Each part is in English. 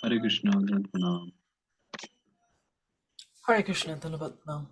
Hare Krishna, Dhanat Pranam. Hare Krishna, Dhanavat Nam.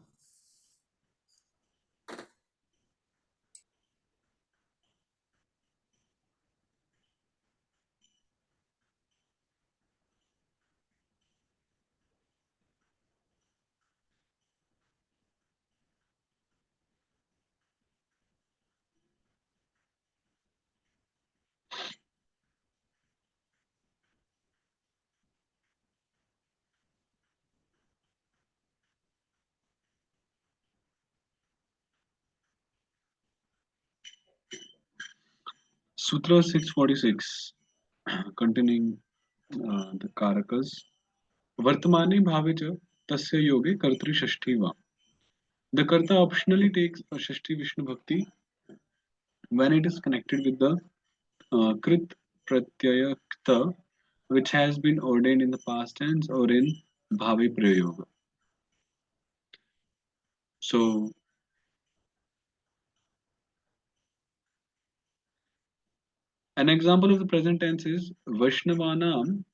Sutra 646, containing the Karakas. Vartamani bhave cha tasya yoge kartri shashti va. The karta optionally takes a shashti Vishnu bhakti when it is connected with the krit pratyaya kta, which has been ordained in the past tense or in bhave prayoga. So, an example of the present tense is Vaishnavanam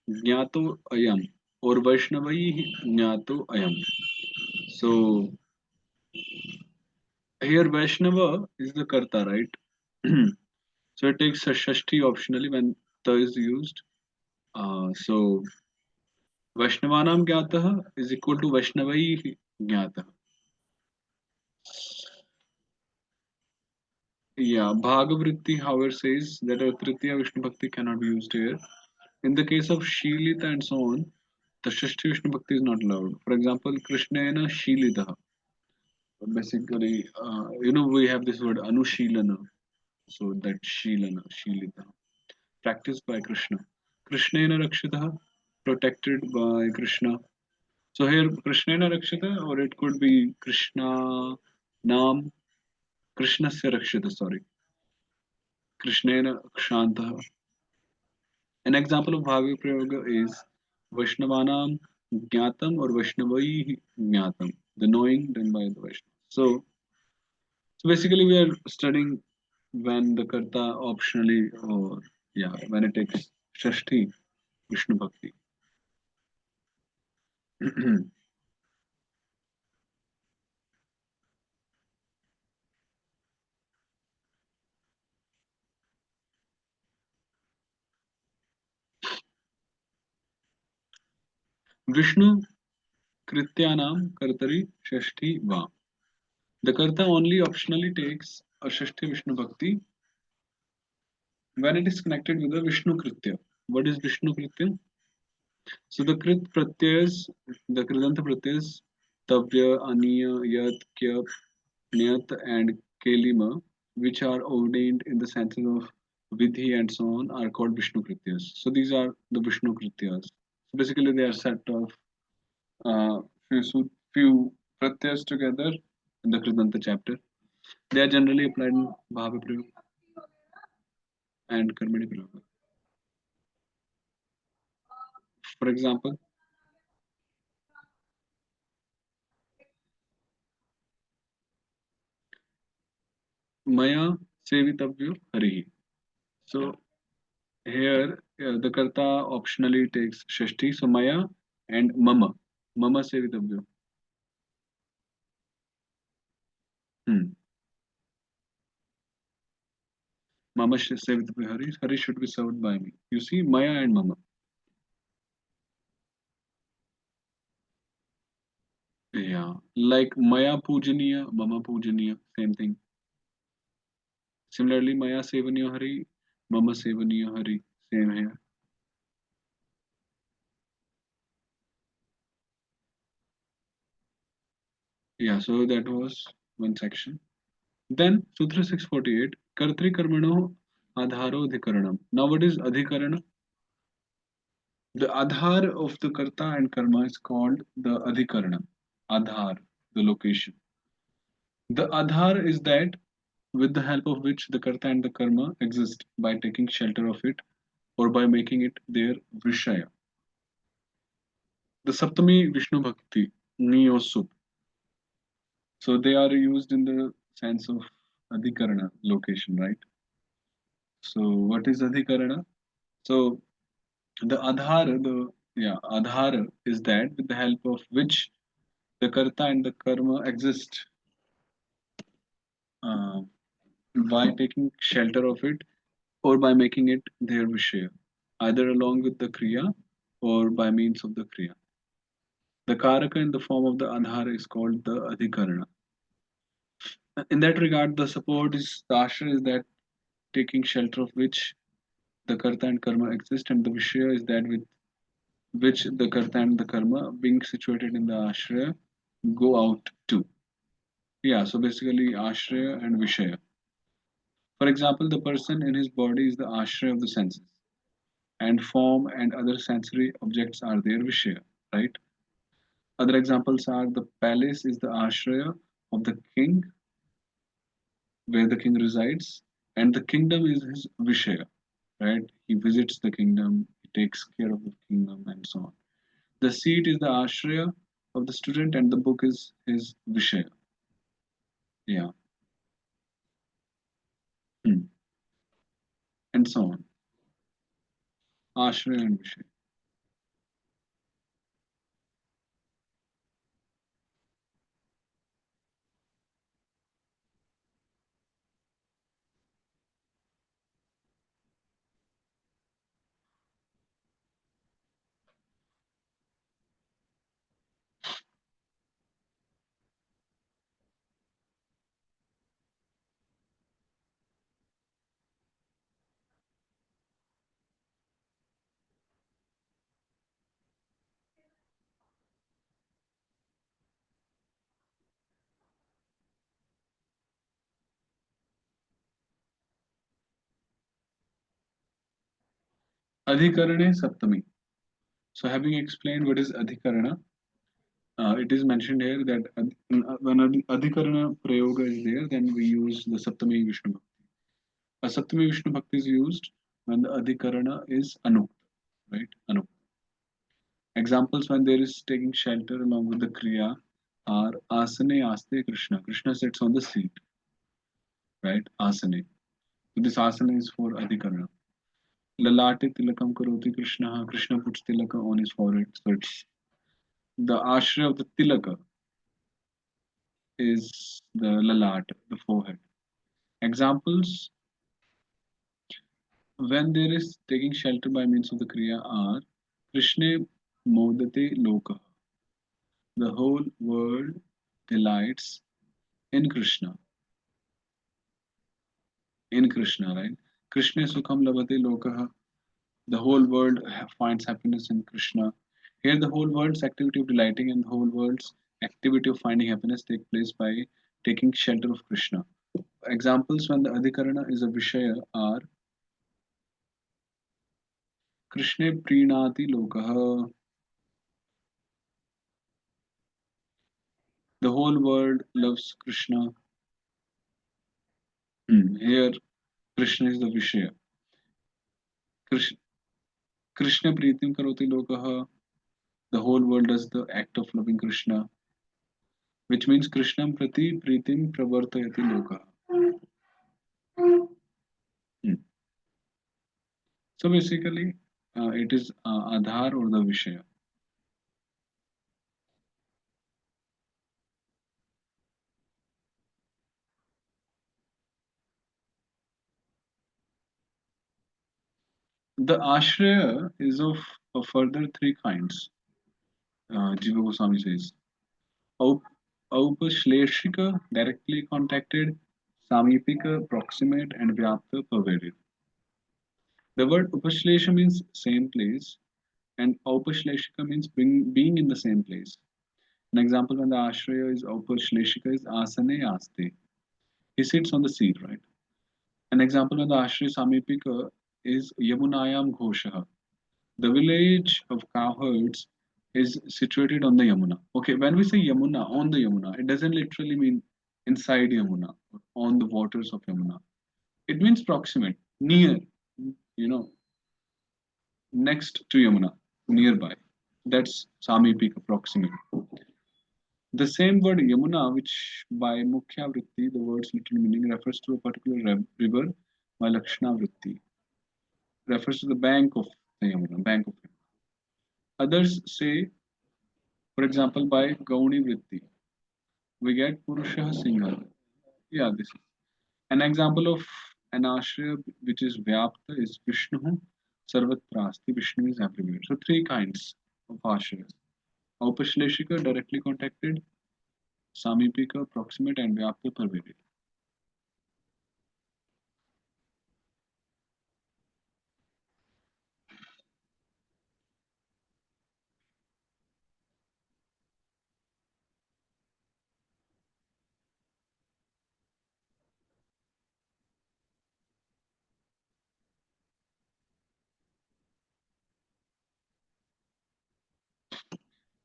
Jnato Ayam or Vaishnavai Jnato Ayam. So, here Vaishnava is the karta, right? So it takes a shashti optionally when ta is used. So Vaishnavanam Gyatah is equal to Vaishnavai Gyatah. Yeah, Bhagavritti, however, says that a Tritiya Vishnu Bhakti cannot be used here. In the case of Shilita and so on, the Shashti Vishnu Bhakti is not allowed. For example, Krishnena Shilita. Basically, we have this word Anushilana. So that Shilana, Shilita, practiced by Krishna. Krishnena Rakshita, protected by Krishna. So here Krishnena Rakshita, or it could be Krishna Nam, Krishnasya Rakshita, sorry. Krishnena Kshanta. An example of Bhavya Prayoga is Vaishnavanam Jnatam or Vaishnavai Jnatam, the knowing done by the Vaishnava. So basically we are studying when the Karta optionally or when it takes Shashti Vishnu Bhakti. Vishnu Krityanam Kartari Shashti Va. The Karta only optionally takes a Shashti Vishnu Bhakti when it is connected with a Vishnu Kritya. What is Vishnu Kritya? So the Krit Pratyas, the Kridanta Pratyas, Tavya, Aniya, Yat, Kyap, Niyat, and Kelima, which are ordained in the senses of Vidhi and so on, are called Vishnu Krityas. So these are the Vishnu Krityas. So basically, they are set of few pratyas together in the Kridanta chapter. They are generally applied in Bhava Prayoga and Karmani Prayoga. For example, Maya Sevitavyo Harihi. So here the Karta optionally takes Shashti, so Maya and Mama. Mama Sevitavyo. Hmm. Mama Sevitavyo Hari. Hari should be served by me. You see, Maya and Mama. Yeah. Like Maya Pujaniya, Mama Pujaniya, same thing. Similarly, Maya Sevaniya Hari, Mama Sevaniya Hari, same here. Yeah, so that was one section. Then Sutra 648, Kartri Karmano Adharo Adhikaranam. Now what is Adhikarana? The Adhar of the Karta and Karma is called the Adhikarana. Adhar, the location. The Adhar is that with the help of which the Karta and the Karma exist by taking shelter of it or by making it their Vishaya. The Saptami Vishnu Bhakti, Niyosup. So they are used in the sense of Adhikarana, location, right? So what is adhikarana? So the adhara, adhara is that with the help of which the karta and the karma exist, uh, by taking shelter of it or by making it their vishaya, either along with the kriya or by means of the kriya. The karaka in the form of the adhara is called the adhikarana. In that regard, the support is the ashra is that taking shelter of which the karta and karma exist, and the vishaya is that with which the karta and the karma, being situated in the ashraya, go out to. Yeah, so basically ashraya and vishaya. For example, the person in his body is the ashraya of the senses, and form and other sensory objects are their vishaya, right? Other examples are the palace is the ashraya of the king, where the king resides, and the kingdom is his vishaya, right? He visits the kingdom, he takes care of the kingdom, and so on. The seat is the ashraya of the student, and the book is his vishaya. Yeah, hmm. And so on. Ashraya and vishaya. Adhikarane Saptami. So, having explained what is Adhikarana, it is mentioned here that when Adhikarana Prayoga is there, then we use the Saptami Vishnu Bhakti. A Saptami Vishnu Bhakti is used when the Adhikarana is Anukta, right? Anukta. Examples when there is taking shelter along with the Kriya are Asane Aste Krishna. Krishna sits on the seat, right? Asane. So this asana is for Adhikarana. Lalate Tilakam Karoti Krishna. Krishna puts Tilaka on his forehead. So it's the ashray of the Tilaka is the Lalat, the forehead. Examples when there is taking shelter by means of the Kriya are Krishna Modate Loka. The whole world delights in Krishna. In Krishna, right? Krishna Sukham Labate Lokaha. The whole world finds happiness in Krishna. Here, the whole world's activity of delighting and the whole world's activity of finding happiness take place by taking shelter of Krishna. Examples when the Adhikarana is a Vishaya are Krishna Prinati Lokaha. The whole world loves Krishna. Here, Krishna is the Vishaya. Krish- Krishna Pritim Karoti Lokaha. The whole world does the act of loving Krishna, which means Krishnam Prati Pritim Pravartayati Lokaha. Hmm. So basically, it is Adhar or the Vishaya. The Ashraya is of a further three kinds, Jiva Goswami says. Aup- Aupashleshika, directly contacted, Samipika, proximate, and Vyapta, pervaded. The word Upashlesha means same place, and Aupashleshika means being in the same place. An example when the Ashraya is Aupashleshika is Asane Aste. He sits on the seat, right? An example when the Ashraya Samipika is Yamunayam Ghoshaha. The village of cowherds is situated on the Yamuna. Okay, when we say Yamuna, on the Yamuna, it doesn't literally mean inside Yamuna, or on the waters of Yamuna. It means proximate, near, you know, next to Yamuna, nearby. That's Samipika, proximate. The same word Yamuna, which by Mukhya Vritti, the word's literal meaning refers to a particular river Malakshana Vritti refers to the bank of the Yamuna, bank of Yamuna. Others say, for example, by Gauni Vritti, we get Purusha Singha. Yeah, this is an example of an ashraya which is Vyapta is Vishnu, Sarvatra Asti. Vishnu is everywhere. So three kinds of ashrayas. Aupashleshika, directly contacted, Samipika, proximate, and Vyapta, pervaded.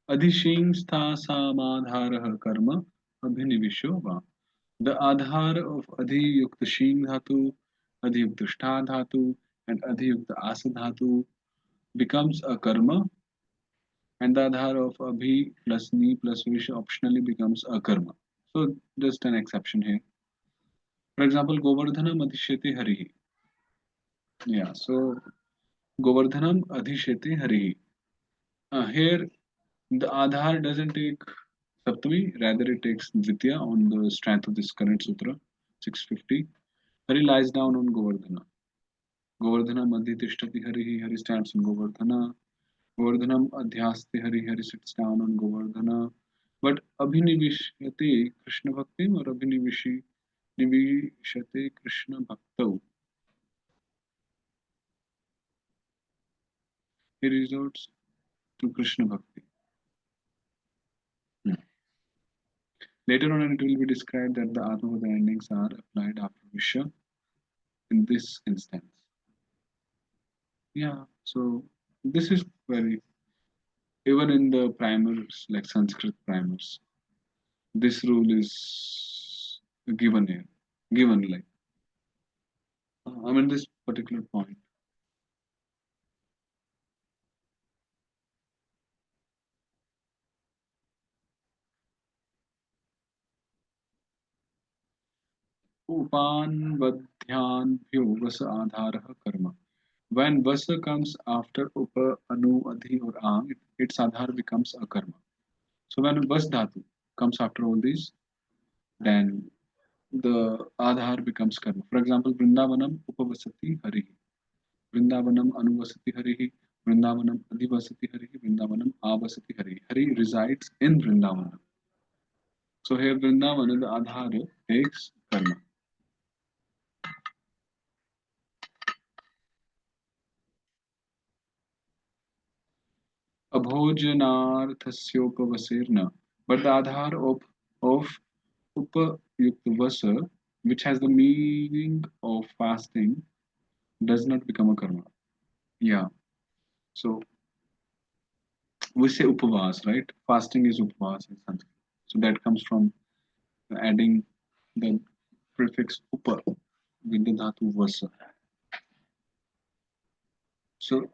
Adhishinstha samadharah karma abhinivisho va. The adhar of adhiyukta shing dhatu, adhiyukta shtha dhatu, and adhiyukta asa dhatu becomes a karma, and the adhar of abhi plus ni plus vish optionally becomes a karma. So just an exception here. For example, Govardhanam adhishyate harihi. Yeah, so Govardhanam adhishyate harihi. Here the adhar doesn't take Saptami, rather it takes Dvitiya on the strength of this current sutra, 650. Hari lies down on Govardhana. Govardhanam adhitishtati harihi, Hari stands on Govardhana. Govardhanam adhyaste hari, Hari sits down on Govardhana. But abhinivishyate Krishna bhaktim or nivishate Krishna bhaktau. He resorts to Krishna bhakti. Hmm. Later on, it will be described that the Atmavada endings are applied after Vishya in this instance. Yeah, so this is very, even in the primers, like Sanskrit primers, this rule is given here, given like, I mean, this particular point. Upan vadhyanbhyo vasa adharah karma. When vasa comes after upa, anu, adhi or ang, its adhar becomes a karma. So when vas dhatu comes after all these, then the adhar becomes karma. For example, Vrindavanam upavasati hari. Vrindavanam anuvasati harihi, Vrindavanam adhivasati harihi, Vrindavanam avasati harihi. Hari resides in Vrindavanam. So here Vrindavana, the Adhara, takes karma. Abhojanarthasyopavasirna. But the Adhar of Upayukta which has the meaning of fasting, does not become a karma. Yeah. So we say upavas, right? Fasting is upavas in Sanskrit. So that comes from adding the prefix upa with the dhatu vasa. So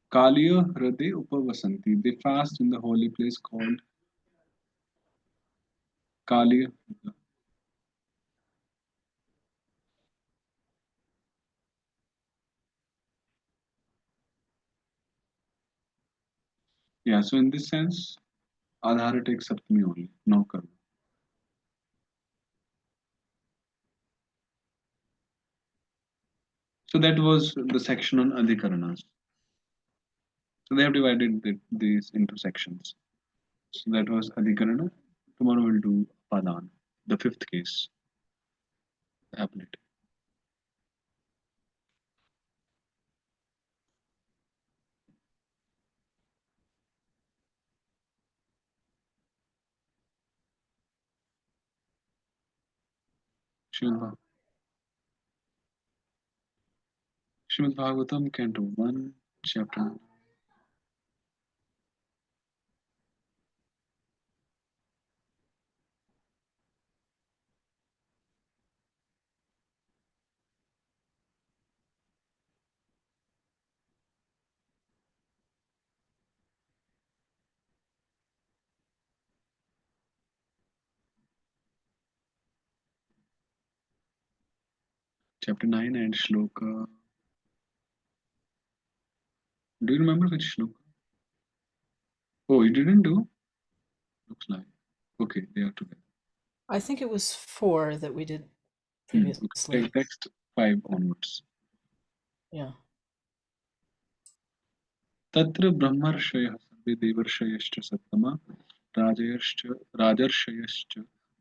Kaliya Hrade Upavasanti. They fast in the holy place called Kaliya. Yeah, so in this sense, Adhara takes Saptami only, no karma. So that was the section on Adhikaranas. So they have divided these into sections. So that was Adhikarana. Tomorrow we'll do Padan, the fifth case, ability. Srimad Srimad Bhagavatam, Canto 1, Chapter. chapter 9 and shloka. Do you remember which shloka? Oh, you didn't do? Looks like. Okay, they are together. I think it was 4 that we did Okay, previously. text 5 onwards. Yeah. तत्र ब्रह्मर्षयः सर्वे देवर्षयश्च सत्तमा राजर्षयश्च राजर्षयश्च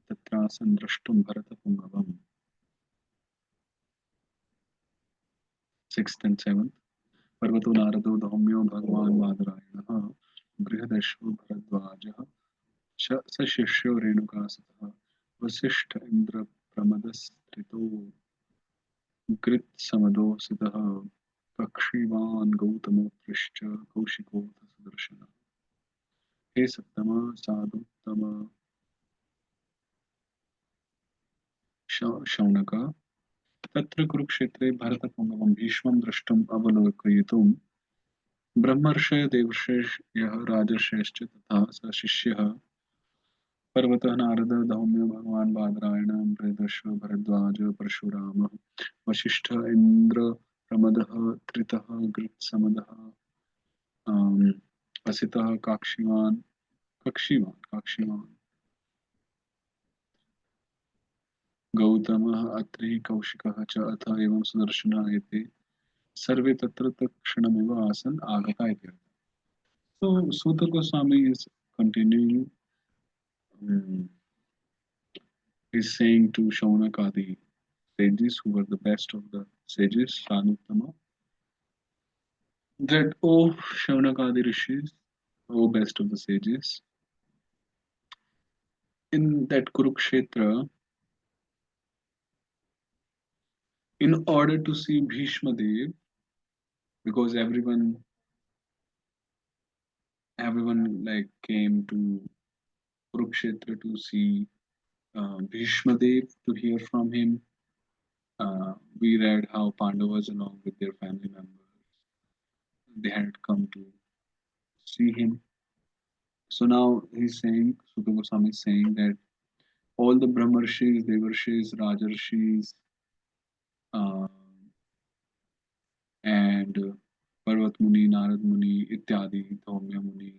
तत्रासन् द्रष्टुं भरतपुङ्गवम्. 6th and 7th. पर्वतो नारदो धौम्यो भगवान् बादरायणः बृहदश्वो भरद्वाजः सशिष्यो रेणुकासुतः वसिष्ठ इन्द्र प्रमदस्त्रितो गृत्समदोसितः पक्षिवान् गौतमोत्कृष्ट कौशिकोऽथ सुदर्शनः. हे सत्तमा साधुत्तम शौनक तत्र कुरुक्षेत्रे भरतपुङ्गवं भीष्मं द्रष्टुम् अवलोकयितुं ब्रह्मर्षय देवर्षयः राजर्षयश्च तथा स शिष्यः पर्वतः नारद धौम्यो भगवान् बादरायण बृहदश्व भरद्वाज परशुरामः वसिष्ठ इन्द्र प्रमदः त्रितः गृत्समदः असितः काक्षीवान् गौतमः अत्रि कौशिकः च अथ एवं सुदर्शनः एते सर्वे तत्र तत्क्षणमेव आसन् आगता इत्यर्थः. So Suta Goswami is continuing, um, is saying to Shaunakadi sages who were the best of the sages, Sanuttama, that O Shaunakadi rishis, O best of the sages, in that Kurukshetra, in order to see Bhishma Dev, because everyone like came to Kurukshetra to see Bhishma Dev, to hear from him. We read how Pandavas, along with their family members, they had come to see him. So now he's saying, Sutta Goswami is saying that all the Brahmarshis, Devarshis, Rajarshis, uh, and Parvat Muni, Narad Muni, Ityadi, Dhaumya Muni,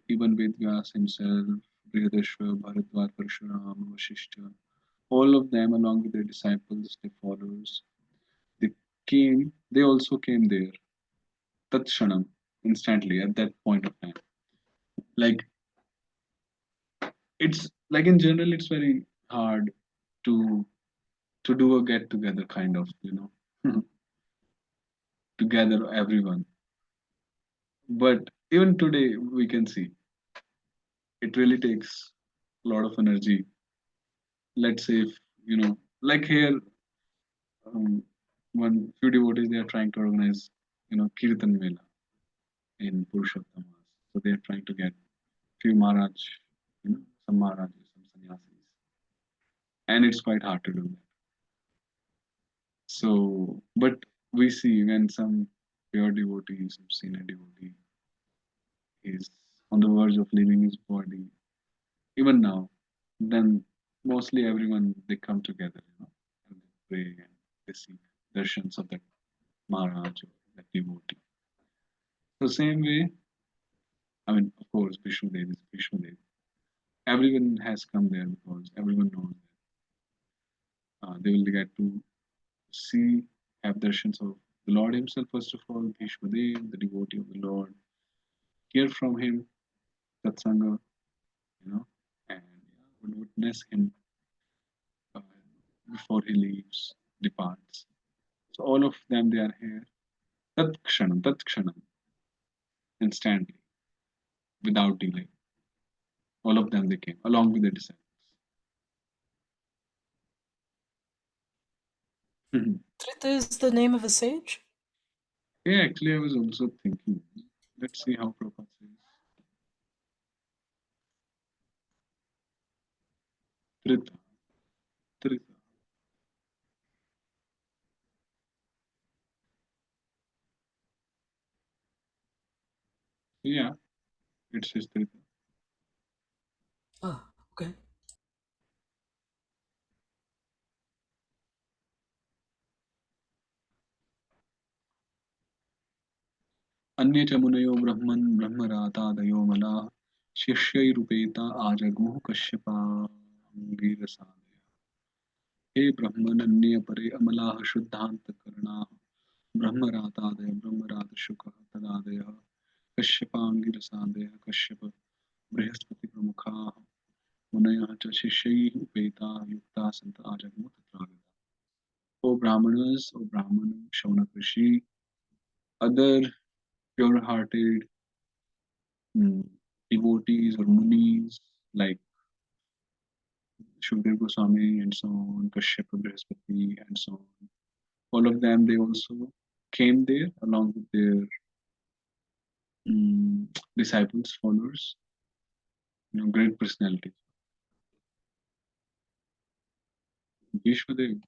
even Vedvyas himself, Brihadashva, Bharadwaj, Parshuram, Vashishta, all of them along with their disciples, their followers, they they also came there, Tatshanam, instantly at that point of time. Like it's like in general, it's very hard to do a get together kind of, to gather everyone. But even today, we can see it really takes a lot of energy. Let's say if like here, one few devotees they are trying to organize, Kirtan Mela in Purushottam. So they are trying to get few Maharaj, some Maharajas, some sannyasis, and it's quite hard to do that. So, but we see when some pure devotee, some senior devotee is on the verge of leaving his body, even now, then mostly everyone they come together, and they pray and they seek darshans of that Maharaj or that devotee. So same way, I mean, of course, Vishnudev is Vishnudev. Everyone has come there because everyone knows that they will get to see, have darshans of the Lord Himself, first of all, Vishnudev, the devotee of the Lord, hear from Him, Satsanga, and would witness Him uh, before He leaves, departs. So all of them, they are here. Tat kshanam, instantly, without delay. All of them, they came, along with the disciples. Mhm. Trita is the name of a sage? Yeah, actually, I was also thinking, let's see how Prabhupada says. Trita, Trita. Yeah, it says Trita. Ah, okay. अन्ये च मुनयो ब्रह्मन् ब्रह्मरातादयो मलाः शिष्यैरुपेता आजग्मुः कश्यपाङ्गिरसादयः। हे ब्रह्मनन्ये परे अमलाः शुद्धान्तकरणाः ब्रह्मरातादय ब्रह्मरातशुकः तदादयः कश्यपाङ्गिरसादयः कश्यप बृहस्पतिप्रमुखाः मुनयः च शिष्यैः उपेताः युक्ताः सन्त आजग्मुः तत्रागताः. O Brahmanas, O Brahman, Shaunak Rishi, other pure-hearted mm, devotees or munis like Shukdev Goswami and so on, Kashyapa Brihaspati and so on. All of them, they also came there along with their disciples, followers, great personalities. Vishwadev,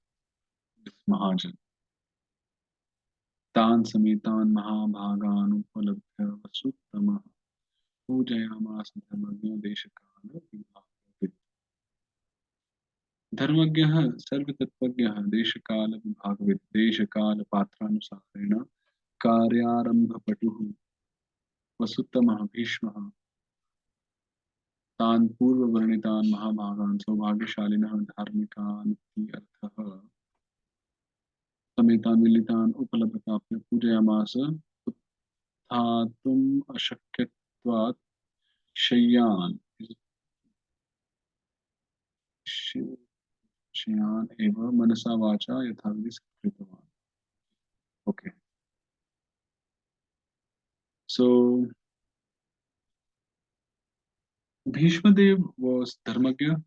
this Mahajan, Tan Samitan Mahabhagan Upalabhya Vasuttama Pujayamas Dharmagya Deshakala Vibhava धर्मज्ञः सर्वतत्त्वज्ञः देशकालविभागविद् देशकालपात्रानुसारेण कार्यारम्भपटुः वसुत्तमः भीष्मः तान् पूर्ववर्णितान् महाभागान् सौभाग्यशालिनः धार्मिकान् इति अर्थः समेतान् मिलितान् उपलभ्यप्राप्य पूजयामास उत्थातुम् अशक्यत्वात् शय्यान् शय्यान् एव मनसा वाचा यथाविधि कृतवान्. Okay, so Bhishma Dev was Dharmagya.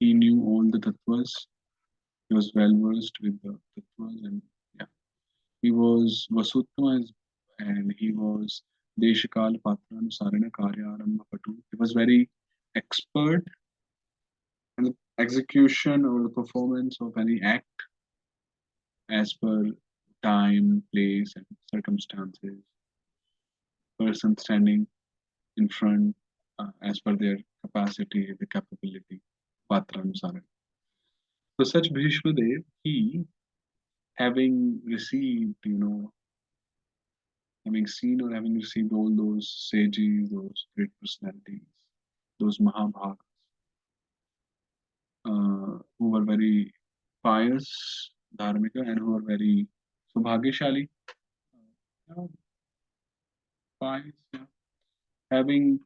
He knew all the tattvas. He was well versed with the tattvas, and yeah, he was Vasuttama and he was Deshakal Patran Sarana Karyaram Patu. He was very expert in the execution or the performance of any act as per time, place, and circumstances. Person standing in front as per their capacity, the capability. Patran Sarana. So such Bhishma Dev, he having received, having seen or having received all those sages, those great personalities, those Mahabhagas, who were very pious, dharmika, and who were very subhagyashali, uh, pious, yeah. Having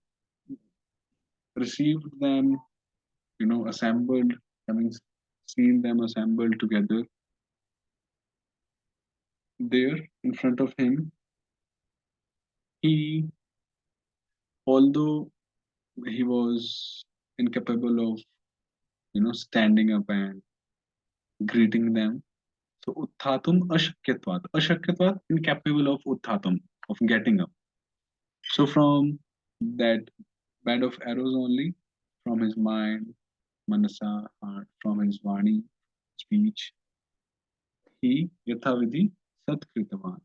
received them, assembled, having seen them assembled together there in front of him, he, although he was incapable of standing up and greeting them. So utthatum ashakyatvat. Ashakyatvat incapable of utthatum, of getting up. So from that bed of arrows only, from his mind, manasa, heart, from his vani, speech, he yathavidhi satkritavan.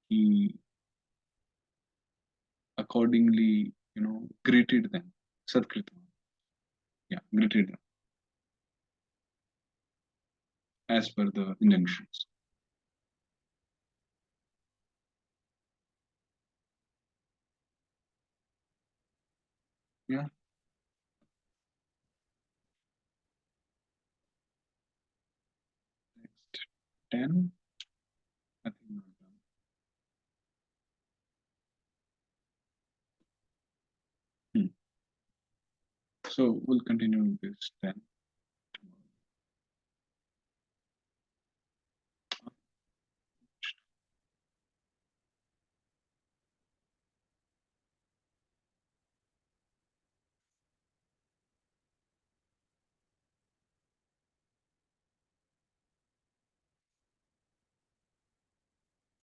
He accordingly, greeted them. Satkritavan. Yeah, greeted them as per the injunctions. Yeah. Next 10. I think we're done. Hmm. So we'll continue with this 10.